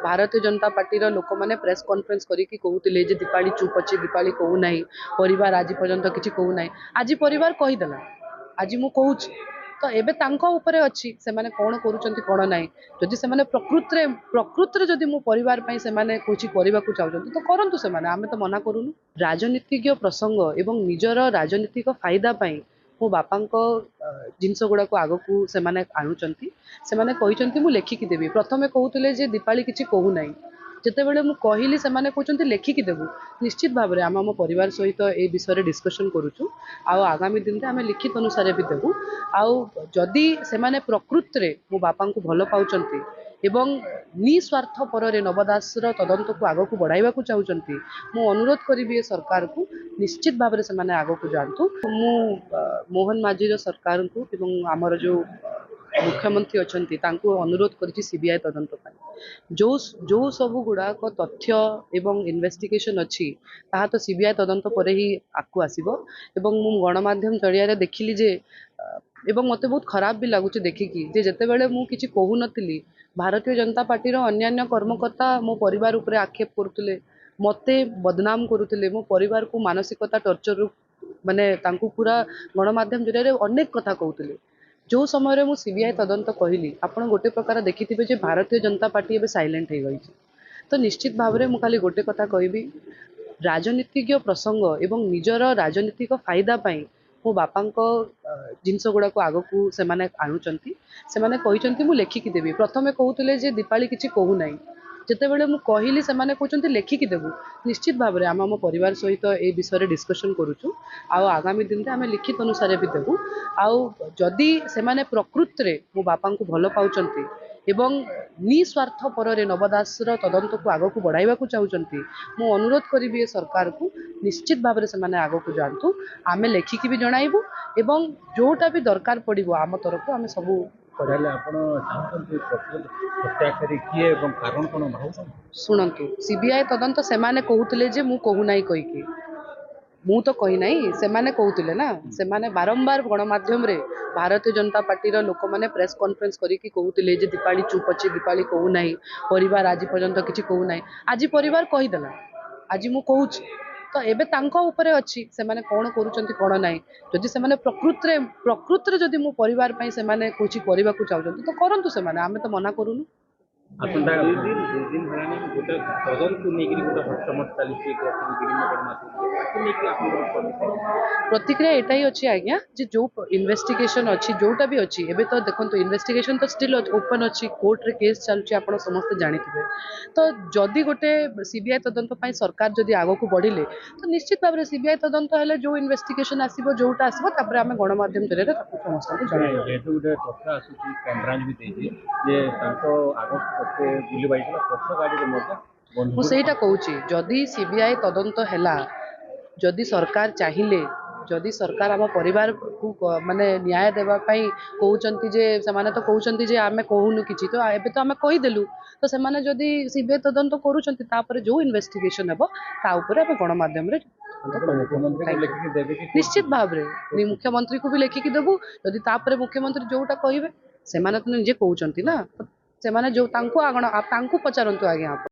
Bharatiya Janata party लोक मैंने press conference करके कहते जे दीपाली चुप अच्छी दीपाली कहू ना परिवार आज पर्यंत किसी कहू ना आज परिवार कहीदेला आज मु कहूँ तो एबे तांको ऊपर अच्छी से माने कौन करूचंती कौन नाई जदि से माने प्रकृत जदि मो परिवार पई से माने कुछ करबा को चाहउचंती तो करंतु से माने आमे तो मना करूनु राजनीतिज्ञ प्रसंग एवं निजर राजनीतिक फायदा पई मो बापांको जिनस गुड़ा को आग को से माने आणुचंती से माने कहिचंती मु लेखिकी देबी प्रथमे कहउतले जे दीपाली किछि कहू नाही जितेबले मु कहली से माने कहउचंती लेखिकी देबू निश्चित भाव में आम परिवार सहित ए विषय डिस्कशन करूचु आउ आगामी दिन में आम लिखित अनुसार भी देबू आउ जदि से माने प्रकृत रे मो बापा को भल पाउचंती एवं निस्वार्थ पर नवदासर तदंत को आग को बढ़ाइबा को चाहूचंती मु अनुरोध करी सरकार को निश्चित भाव में आग को जातु मु मोहन माझी सरकार को एवं आमर जो मुख्यमंत्री अच्छी अनुरोध कर सीबीआई तदंत जो जो सब गुड़ाक तथ्य एवं इन्वेस्टिगेशन अच्छी ताहा तो सीबीआई तदंत पर ही आकु आसीबो एवं मु गणमाध्यम जरिया देखिली जे एवं मते बहुत खराब भी लगुच देखिकी जे जते बेले मु किछि कहू नथिली भारतीय जनता पार्टी रो अन्यान्य कर्मकर्ता मो परिवार उपरे आक्षेप करुतले मते बदनाम करुतले मो परिवार को मानसिकता टर्चर माने तांकु पूरा गणमाध्यम जरिया अनेक कथा कहउतले जो समय मु सीबीआई तदंत कहली आपण गोटे प्रकार देखिथिबे जे भारतीय जनता पार्टी एबे साइलेंट हो गई तो निश्चित भाव में खाली गोटे कथा कहबी राजनीतिज्ञ प्रसंग एवं निजर राजनीतिक फायदा पई मो बापांको जिनस गुड़ा को आग को से माने आणुचंती से माने कहिचंती मु लेखिकी देबी प्रथमे कहउतले जे दीपाली किछि कहू नाही जितेबले मु कहली से माने कहउचंती लेखिकी देबू निश्चित भाव में आम परिवार सहित ए विषय डिस्कशन करूचु आउ आगामी दिन में आम लिखित अनुसार भी देबू आउ जदि से माने प्रकृत रे मो बापा को भल पाउचंती एवं निस्वार्थ पर नवदासर तदंत को आग को बढ़ाइबा को चाहूचंती मु अनुरोध करी सरकार को निश्चित भाव में से आग को जातु आमे लेखिकी भी जणाइबू एवं जोटा भी दरकार पड़िबो आम तरफ आमे सबू शुणु सीबीआई तदंत से माने कहउतले जे मु कहू नाही कहिकी मु तो कही नहीं से माने कहउतले ना से माने बारंबार गणमाध्यम रे भारतीय जनता पार्टी लोक मैंने प्रेस कॉन्फ्रेंस करके कहते जे दीपाली चुप अच्छी दीपाली कहू ना परिवार आज पर्यंत किसी कहू ना आज परिवार कहीदेला आज मु कहूँ तो एबे तांको ऊपर अच्छी से माने कौन करूचंती कौन नाई जदि से माने प्रकृत रे जदि मो परिवार पई से माने कुछ करबा को चाहउचंती तो करंतु से माने आमे तो मना करूनु प्रतिक्रिया एटा ही अच्छी आज्ञा जे जो इन्वेस्टिगेशन अच्छी जोटा भी अच्छी एबे तो देखो इन्वेस्टिगेशन तो स्टिल ओपन अच्छी कोर्ट रे केस चलुची आपण समस्त जानिथिबे तो जदि गोटे सीबीआई तदंत पई सरकार जदि आगो को बढ़िले तो निश्चित भाव में सीबीआई तदंत हेले जो इन्वेस्टिगेशन आसीबो जोटा आसीबो तापर आमे गणमाध्यम जरिया ताको समस्त को जणाइबो जेतु गोटे तथ्य आसुची कैमराज भी देजी जे तांको आगो पते बुली बाइला पछ गाडी रे मते मु सेटा कहूची जदि सीबीआई तदंत हेला जदि सरकार चाहिए जदि सरकार आम परिवार को माने न्याय देवा कहउचंती जे सेमाने तो कहउचंती जे आमे कहूनु किछि तो एबे तो आमे कहिदेलु तो सेमाने जदि सीबीआई तदंत करूचंती तापर जो इन्वेस्टिगेशन हेबो ता ऊपर आमे गणमाध्यम रे निश्चित भाव में मुख्यमंत्री को भी लेखिकी देबू जदि तापर मुख्यमंत्री जोटा कहिबे सेमाने तो निजे कहउचंती ना सेमाने जो तांको आगण तांको पचारंतु आगे आप